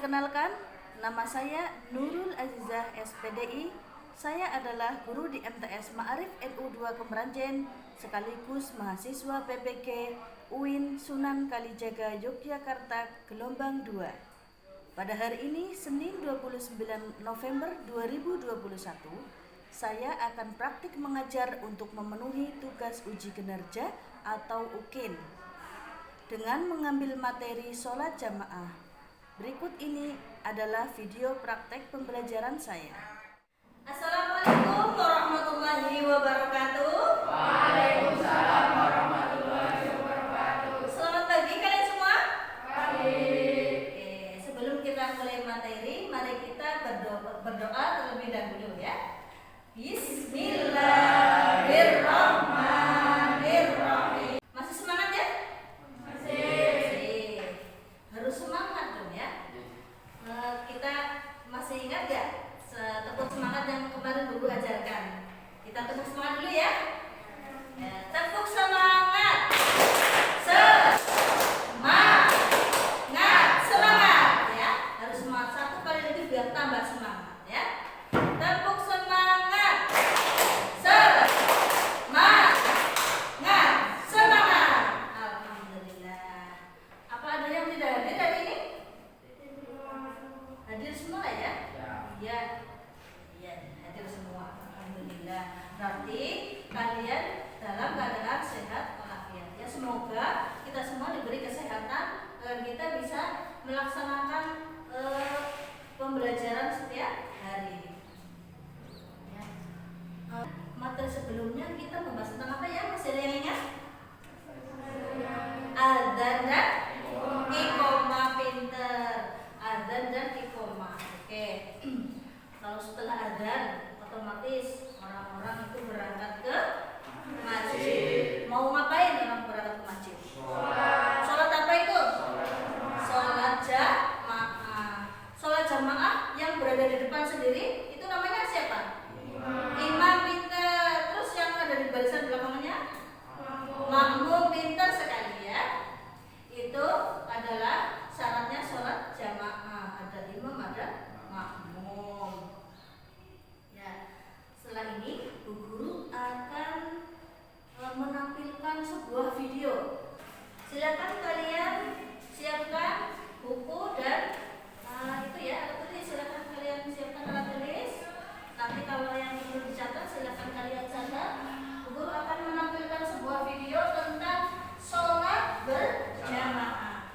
Perkenalkan, nama saya Nurul Azizah SPDI. Saya adalah guru di MTS Ma'arif NU 2 Kemeranjen, sekaligus mahasiswa PPG UIN Sunan Kalijaga Yogyakarta gelombang 2. Pada hari ini, Senin 29 November 2021, saya akan praktik mengajar untuk memenuhi tugas uji kinerja atau UKIN dengan mengambil materi sholat jamaah. Berikut ini adalah video praktek pembelajaran saya. Assalamualaikum warahmatullahi wabarakatuh. Waalaikumsalam warahmatullahi wabarakatuh. Selamat pagi kalian semua. Pagi. Sebelum kita mulai materi, mari kita berdoa terlebih dahulu ya. Bismillahirrahmanirrahim. Masih semangat ya? Masih. Harus semangat dong ya. Kita masih ingat gak tepuk semangat yang kemarin guru ajarkan? Kita tepuk semangat dulu ya. Tepuk semangat. Semangat ya. Harus semangat satu kali lagi biar tambah semangat ya. Tepuk semangat. Semangat. Alhamdulillah. Apa ada yang tidak hadir hari ini? Hadir semua ya? Iya. Iya, hadir semua. Alhamdulillah. Berarti kalian dalam keadaan sehat walafiat. Ya, semoga kita semua diberi kesehatan agar kita bisa melaksanakan pembelajaran setiap hari. Ya. Materi sebelumnya kita membahas tentang apa ya? Masih ada yang ingat? Adzan dan iqomah, pinter. Adzan dan iqomah. Oke. Kalau setelah adzan, otomatis orang-orang itu berangkat ke masjid. Mau ngapain orang berangkat ke masjid? Sholat apa itu? Sholat jamaah. Sholat jamaah yang berada di depan sendiri itu namanya siapa? Imam, pinter. Terus yang ada di barisan belakangnya? Makmum, pinter sekali ya. Itu adalah syaratnya sholat jamaah. Ada imam, ada makmum. Ya, setelah ini Bu Guru akan menampilkan sebuah video. Silakan kalian siapkan buku dan itu ya, alat tulis. Silakan kalian siapkan alat tulis. Nanti kalau yang perlu dicatat silakan kalian catat. Bu Guru akan menampilkan sebuah video tentang sholat berjamaah.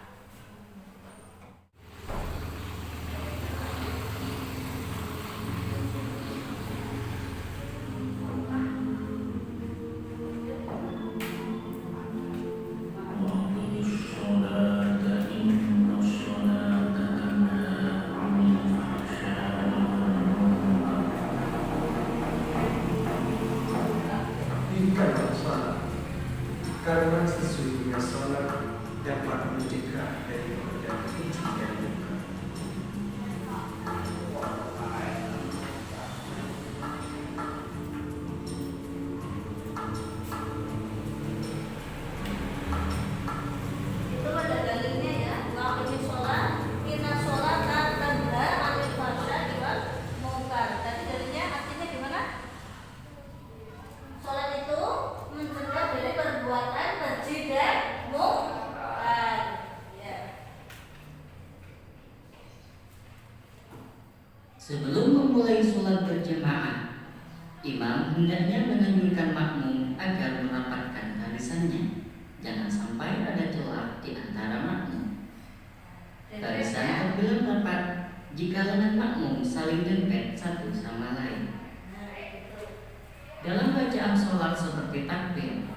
Karena sesungguhnya sholat dapat mencegah daripada keji dan luka. Itu ada dalilnya ya. Wa aqimi sholat, inna sholata tanha 'anil fahsya'i wal munkar. Tadi dalilnya artinya gimana? Sholat itu mencegah dari perbuatan keji dan munkar. Ya. Sebelum memulai sholat berjamaah, imam hendaknya menganjurkan makmum agar merapatkan barisannya. Jangan sampai ada celah di antara makmum. Barisan terbilang rapat jika lengan makmum saling dempet satu sama lain. Dalam bacaan sholat seperti takbir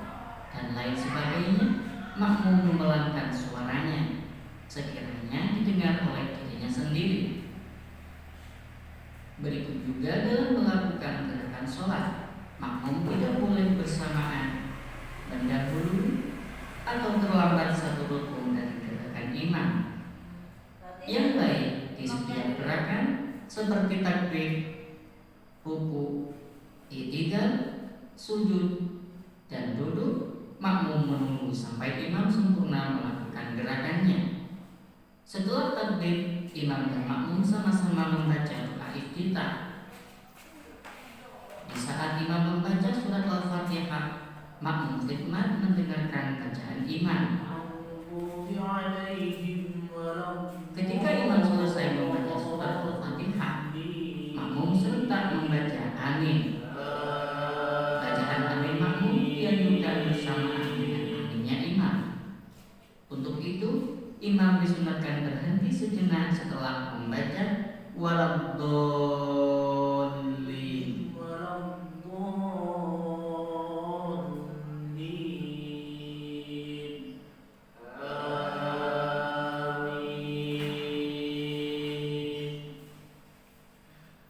dan lain sebagainya, makmum memelankan suaranya sekiranya didengar oleh dirinya sendiri. Berikut juga dalam melakukan gerakan sholat, makmum tidak boleh bersamaan, mendahului atau terlambat satu rukun dari gerakan imam. Yang baik di setiap gerakan seperti takbir, ruku, i'tidal, sujud, dan duduk, makmum menunggu sampai imam sempurna melakukan gerakannya. Setelah takbir, imam dan makmum sama-sama membaca doa iftitah. Di saat imam membaca surat Al-Fatihah, makmum khidmat mendengarkan bacaan imam. Ketika imam selesai membaca surat Al-Fatihah, makmum serentak membaca amin. Bacaan amin makmum dianjurkan bersamaan dengan aminnya imam. Untuk itu, imam disunatkan berhenti sejenak setelah membaca waladdallin.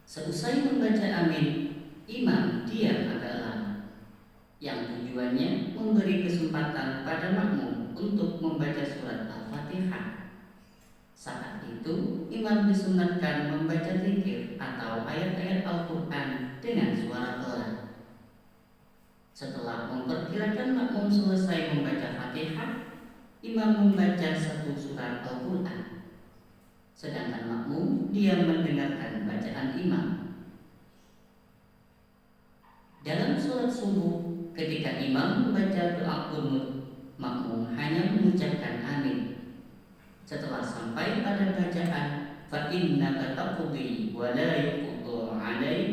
Seusai membaca amin, imam diam agak lama, yang tujuannya memberi kesempatan pada makmum untuk membaca surat Al-Fatihah. Saat itu, imam disunatkan membaca zikir atau ayat-ayat Al-Quran dengan suara pelan. Setelah memperkirakan makmum selesai membaca Fatihah, imam membaca satu surat Al-Quran, sedangkan makmum diam mendengarkan bacaan imam. Dalam sholat subuh, ketika imam membaca doa qunut, makmum hanya mengucapkan amin. Setelah sampai pada bacaan fa innaka taqdi wa la yuqda 'alaik,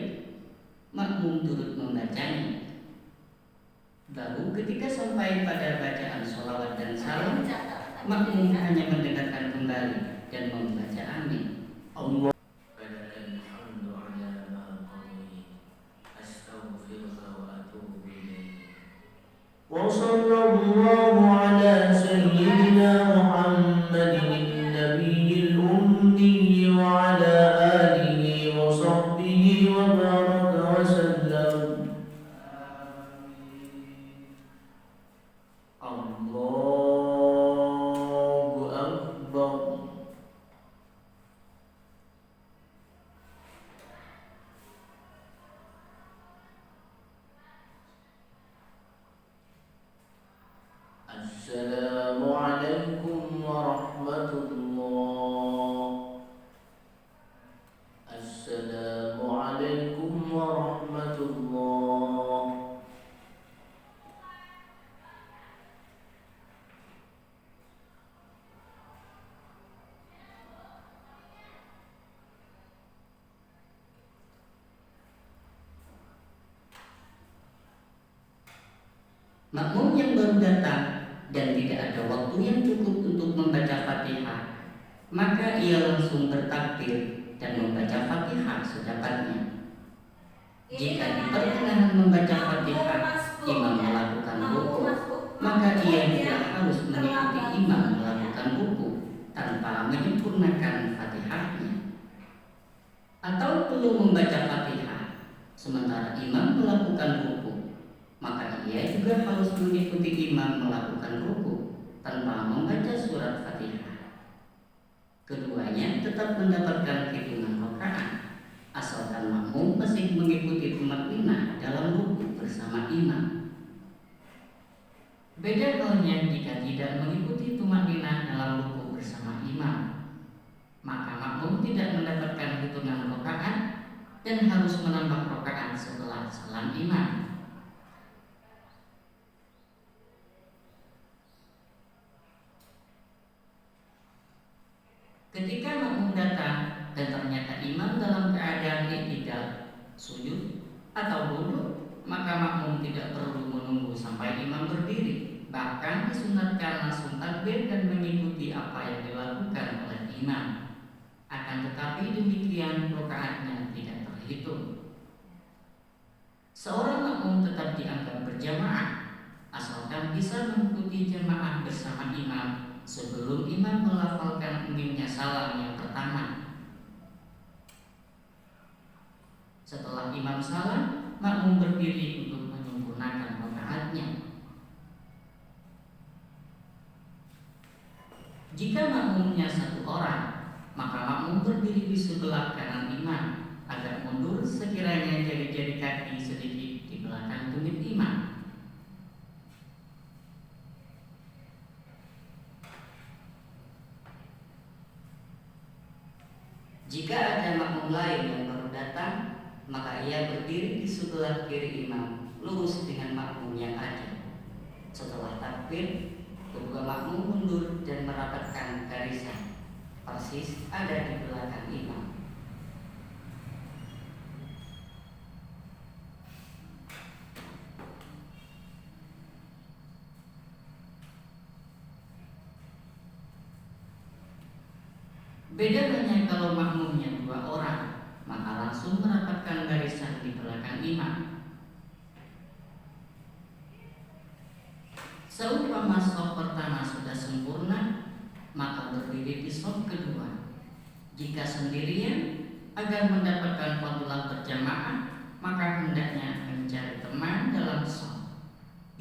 makmum turut membacanya. Baru ketika sampai pada bacaan sholawat dan salam, makmum hanya mendengarkan kembali dan membaca amin. Allah وصلى الله على سيدنا محمد النبي الأمي وعلى آله وصحبه وبارك وسلم. الله أكبر. السلام عليكم ورحمة الله. السلام عليكم ورحمة الله. Makmum yang baru datang dan tidak ada waktu yang cukup untuk membaca Fatihah, maka ia langsung bertakbir dan membaca Fatihah sedapatnya. Jika di pertengahan membaca Fatihah imam melakukan ruku, maka ia juga harus mengikuti imam melakukan ruku tanpa menyempurnakan Fatihahnya. Atau belum membaca Fatihah sementara imam melakukan ruku, maka ia juga harus mengikuti imam melakukan ruku tanpa membaca surat Fatihah. Keduanya tetap mendapatkan hitungan rakaat, asalkan makmum masih mengikuti tumakninah dalam ruku bersama imam. Beda halnya jika tidak mengikuti tumakninah dalam ruku bersama imam, maka makmum tidak mendapatkan hitungan rakaat dan harus menambah rakaat setelah salam imam. Ketika makmum datang dan ternyata imam dalam keadaan i'tidal, sujud atau duduk, maka makmum tidak perlu menunggu sampai imam berdiri. Bahkan disunatkan langsung takbir dan mengikuti apa yang dilakukan oleh imam. Akan tetapi demikian rakaatnya tidak terhitung. Seorang makmum tetap dianggap berjamaah asalkan bisa mengikuti jamaah bersama imam sebelum imam melafalkan endingnya salam yang pertama. Setelah imam salam, makmum berdiri untuk menyempurnakan rakaatnya. Jika makmumnya satu orang, maka makmum berdiri di sebelah kanan imam agar mundur sekiranya jari-jari kaki sedikit di belakang tumit imam. Jika ada makmum lain yang baru datang, maka ia berdiri di sebelah kiri imam, lurus dengan makmum yang ada. Setelah takbir, kedua makmum mundur dan merapatkan barisan, persis ada di belakang imam. Bedanya kalau makmumnya 2 orang, maka langsung merapatkan barisan di belakang imam. Seumpama shaf pertama sudah sempurna, maka berdiri di shaf kedua. Jika sendirian, agar mendapatkan fadilah berjamaah, maka hendaknya mencari teman dalam shaf.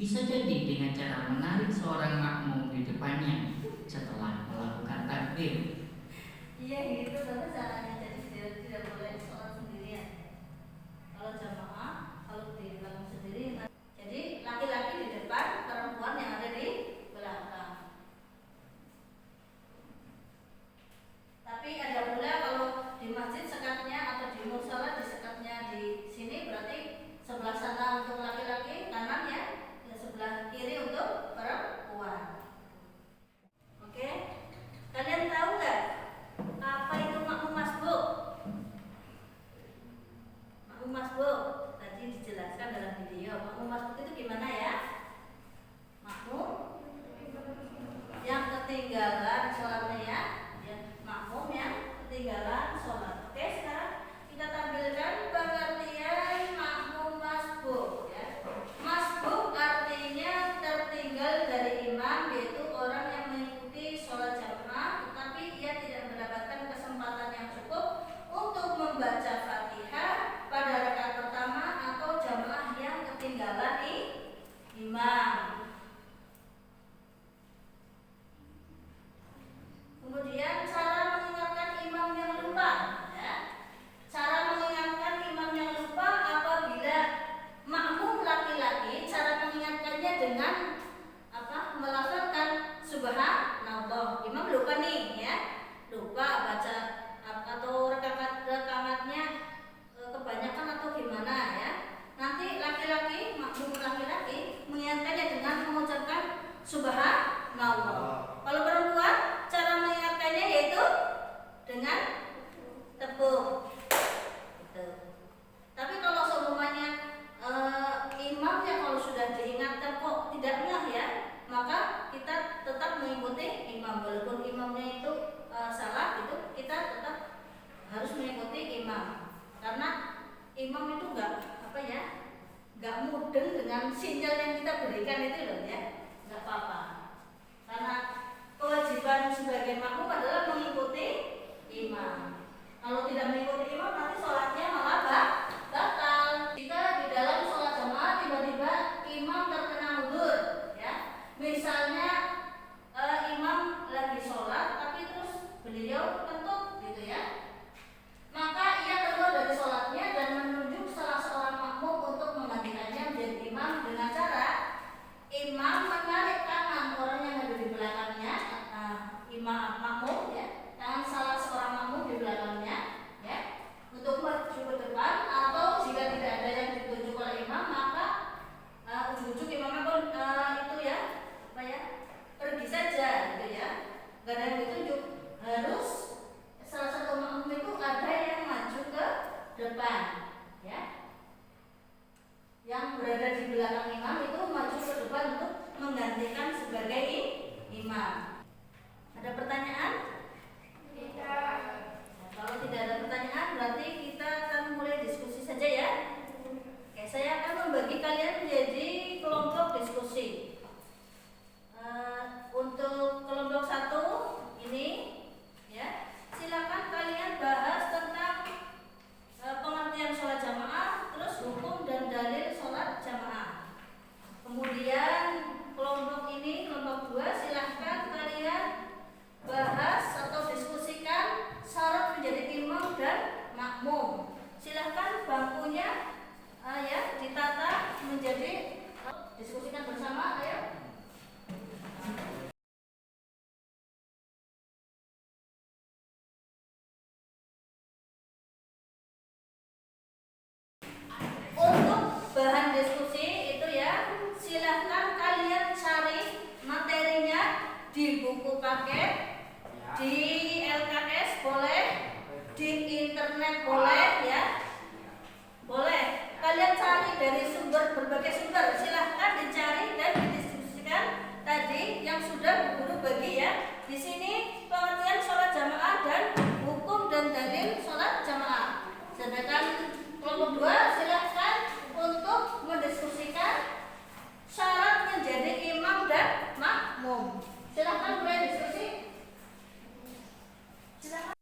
Bisa jadi dengan cara menarik seorang makmum di depannya setelah melakukan takbir. Iya gitu, tapi caranya jadi tidak boleh sholat sendirian. Kalau jamaah, kalau di belakang sendiri, jadi laki-laki di depan, perempuan yang ada di belakang. Tapi ada pula kalau di masjid sekatnya atau di musala di sekatnya di sini berarti sebelah sana untuk laki-laki, kanan ya, sebelah kiri untuk perempuan. Oke, kalian tahu nggak? Apa itu makmum masbuk? Makmum masbuk tadi dijelaskan dalam video. Makmum masbuk itu gimana ya? Makmum yang ketinggalan sholatnya ya. Makmum yang ketinggalan sholat. Oke, sekarang kita tampilkan pengertian makmum masbuk ya. Masbuk artinya tertinggal dari imam, yaitu orang yang mengikuti sholat jamaah tetapi ia tidak mendapatkan kesempatan yang cukup untuk membaca Fatihah pada rakaat pertama atau jamaah yang ketinggalan imam. Kemudian cara mengingatkan imam yang lupa ya. Cara mengingatkan imam yang lupa apabila makmum laki-laki, cara mengingatkannya dengan melafalkan subhanallah. Imam lupa nih ya, lupa baca atau rekamatnya kebanyakan atau gimana ya. Nanti laki-laki, makmum laki-laki mengingatkannya dengan mengucapkan subhanallah. Kalau perempuan, cara mengingatkannya yaitu dengan tepuk. Gitu. Tapi kalau seumpamanya imamnya kalau sudah diingatkan kok tidak ngeh ya, maka kita tetap mengikuti imam walaupun imamnya itu salah, itu kita tetap harus mengikuti imam karena imam itu nggak mudeng dengan sinyal yang kita berikan itu loh ya, nggak apa-apa karena kewajiban sebagai makmum adalah mengikuti imam. Kalau tidak mengikuti imam nanti sholatnya malah batal. Jika di dalam sholat jamaah tiba-tiba imam terkena mundur ya, misalnya imam lagi sholat tapi terus beliau kentut gitu ya, maka ia keluar dari sholatnya dan menunjuk salah seorang makmum untuk menggantikannya menjadi imam dengan cara imam menarik tangan orang yang ada di belakangnya, imam makmum ya, tangan salah seorang makmum di belakangnya ya, di buku paket, di LKS boleh, di internet boleh ya. Boleh. Kalian cari dari berbagai sumber, silahkan dicari dan didistribusikan tadi yang sudah guru bagi ya. Di sini pengertian sholat jamaah dan hukum dan dalil sholat jamaah. Sedangkan kelompok 2 silahkan untuk mendiskusikan syarat menjadi imam dan makmum. Silahkan mulai diskusi. Silahkan.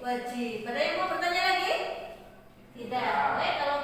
Wajib. Ada yang mau bertanya lagi? Tidak. Oke, kalau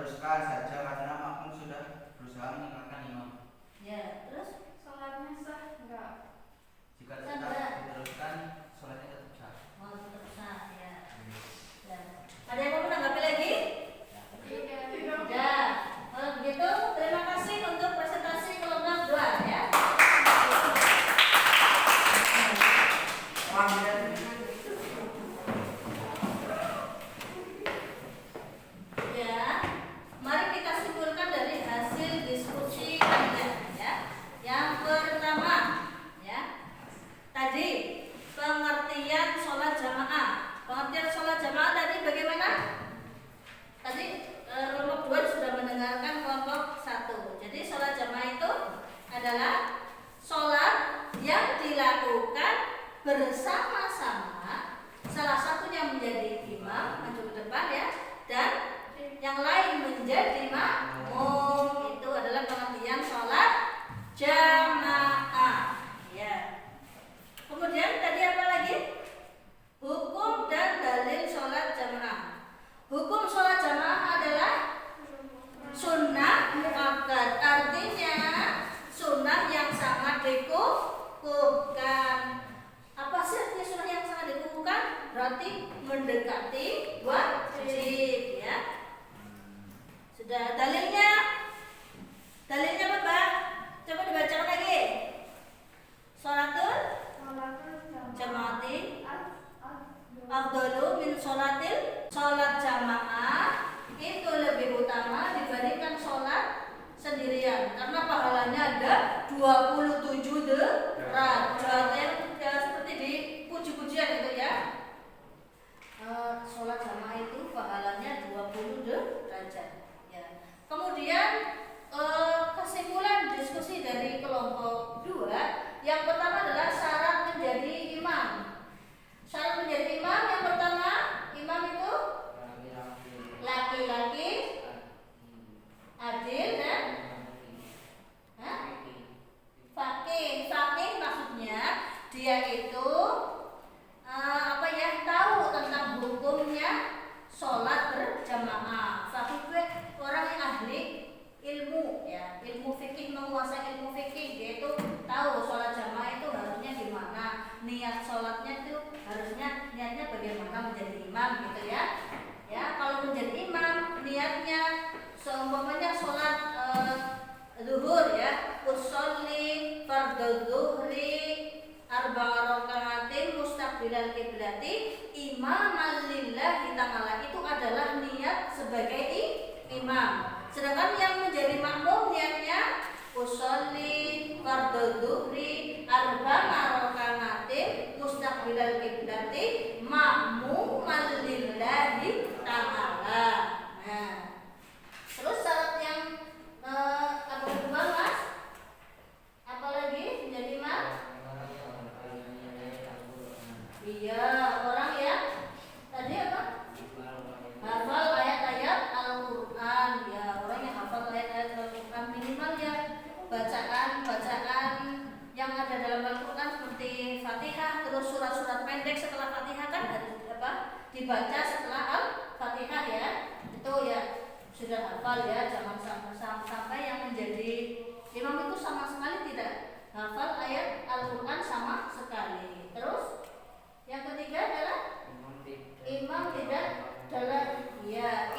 meneruskan saja karena makmum sudah berusaha mengingatkan imam. Ya, terus Sholatnya sah enggak? Jika Sah tetap enggak? diteruskan, sholatnya tetap sah. mau tetap sah ya. Ya. Ada yang mau menanggapi lagi? Tidak. Ya. Kalau begitu, terima kasih untuk presentasi kelompok 2 ya. Ya, mari kita simpulkan dari hasil diskusi kalian ya. Yang pertama, ya. Tadi pengertian sholat jamaah. Pengertian sholat jamaah tadi bagaimana? Tadi kelompok 2 sudah mendengarkan kelompok 1. Jadi sholat jamaah itu adalah sholat yang dilakukan bersama-sama, salah satunya menjadi imam maju ke depan ya, dan yang lain menjadi makmum. Itu adalah pengertian sholat jamaah ya. Kemudian tadi apa lagi? Hukum dan dalil sholat jamaah. Hukum sholat jamaah adalah sunnah muakkad, artinya sunnah yang sangat dikukuhkan. Apa sih artinya sunnah yang sangat dikukuhkan? Berarti mendekati wajib ya. Sudah dalilnya? Dalilnya apa, Mbak? Coba dibacakan lagi. Sholatul jamaati afdalu min sholatil. Sholat jamaah itu lebih utama dibandingkan sholat sendirian karena pahalanya ada 27 derajat ya, seperti di puji-pujian itu ya. Sholat jamaah itu pahalanya 20 derajat ya. Kemudian kesimpulan diskusi dari kelompok 2 yang pertama adalah syarat menjadi imam. Syarat menjadi imam yang pertama, imam itu laki-laki, adil dan faqih. Faqih maksudnya dia itu tahu tentang hukumnya sholat berjamaah. Faqih itu orang yang ahli ilmu ya, ilmu fikih, menguasai ilmu fikih. Dia itu tahu sholat jamaah itu harusnya gimana, niat sholatnya itu harusnya niatnya bagaimana menjadi imam gitu ya. Ya, kalau menjadi imam niatnya seumpamanya sholat zuhur ya, usolli fardhu zuhri arba'a raka'atin mustaqbilal qiblati imaman lillahi ta'ala. Itu adalah niat sebagai imam. Sedangkan yang menjadi makmum niatnya usolli fardhu zuhri arba'a raka'atin mustaqbilal qiblati makmuman lillahi ta'ala. Nah, terus syarat yang apa kedua, Mas? Apalagi menjadi imam? Iya, orang yang tadi apa? Hafal ayat-ayat Al-Quran ya, orang yang hafal ayat-ayat Al-Quran minimal ya bacaan yang ada dalam Al-Quran seperti Fatihah, terus surat-surat pendek setelah Fatihah kan harus dibaca setelah Al-Fatihah ya. Itu ya sudah hafal ya, jangan sampai yang menjadi imam itu sama sekali tidak hafal ayat Al-Quran sama sekali. Terus yang ketiga adalah imam tidak dalam ya,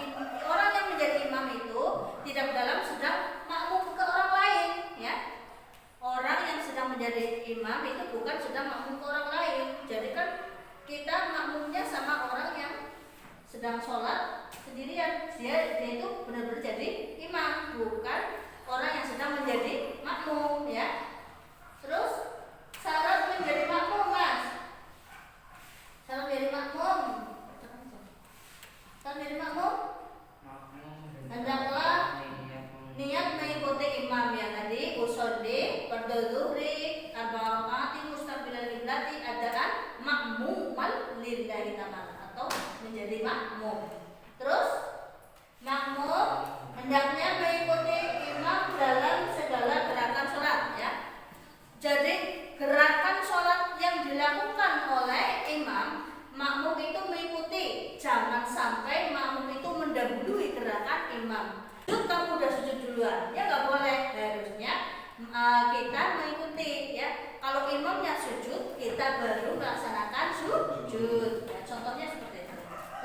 orang yang menjadi imam itu tidak dalam sedang makmum ke orang lain ya. Orang yang sedang menjadi imam itu bukan sedang makmum ke orang lain. Jadi kan kita makmumnya sama orang yang sedang sholat sendirian. Dia itu benar-benar jadi imam, bukan orang yang sedang menjadi makmum ya. Terus syarat menjadi makmum, Mas. Syarat menjadi makmum. Syarat menjadi makmum hendaklah niat mengikuti imam ya tadi usolli fardhu zuhri arba'a raka'atin mustaqbilal qiblati adaan makmuman lillahi ta'ala atau menjadi makmum. Terus makmum hendaknya mengikuti imam dalam segala gerakan sholat ya. Jadi gerakan sholat yang dilakukan oleh imam, makmum itu mengikuti. Jangan sampai makmum itu mendahului gerakan imam. imam. Sujud kamu udah sujud duluan, ya nggak boleh. Harusnya kita mengikuti ya. Kalau imamnya sujud, kita baru melaksanakan sujud. Ya, contohnya seperti itu.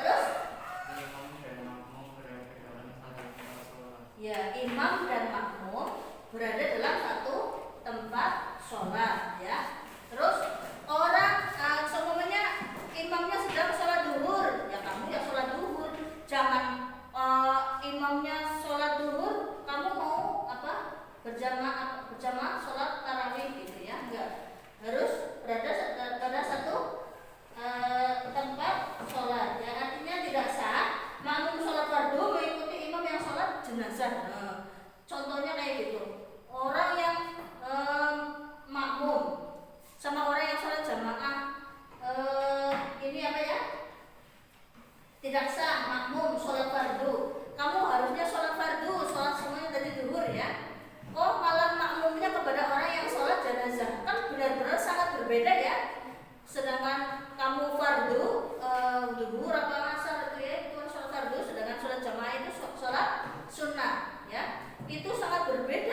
Terus? Ya, imam dan makmum berada dalam satu tempat sholat ya. Terus orang semuanya imamnya sedang sholat duhur, ya kamu ya sholat duhur. Jangan imamnya sholat duhur, kamu mau apa? Berjamaah sholat tarawih gitu ya. Enggak. Harus berada pada satu tempat sholat. Ya artinya tidak sah makmum sholat fardu mengikuti imam yang sholat jenazah. Contohnya kayak gitu. Orang yang makmum sama orang yang sholat jamaah ini apa ya? Tidak sah makmum sholat fardu. Kamu harusnya sholat fardu, sholat semuanya dari duhur ya. Oh malah makmumnya kepada orang yang sholat jenazah, kan benar-benar sangat berbeda ya. Sedangkan kamu fardu duhur apa asar itu ya, itu sholat fardu. Sedangkan sholat jamaah itu sholat sunnah ya. Itu sangat berbeda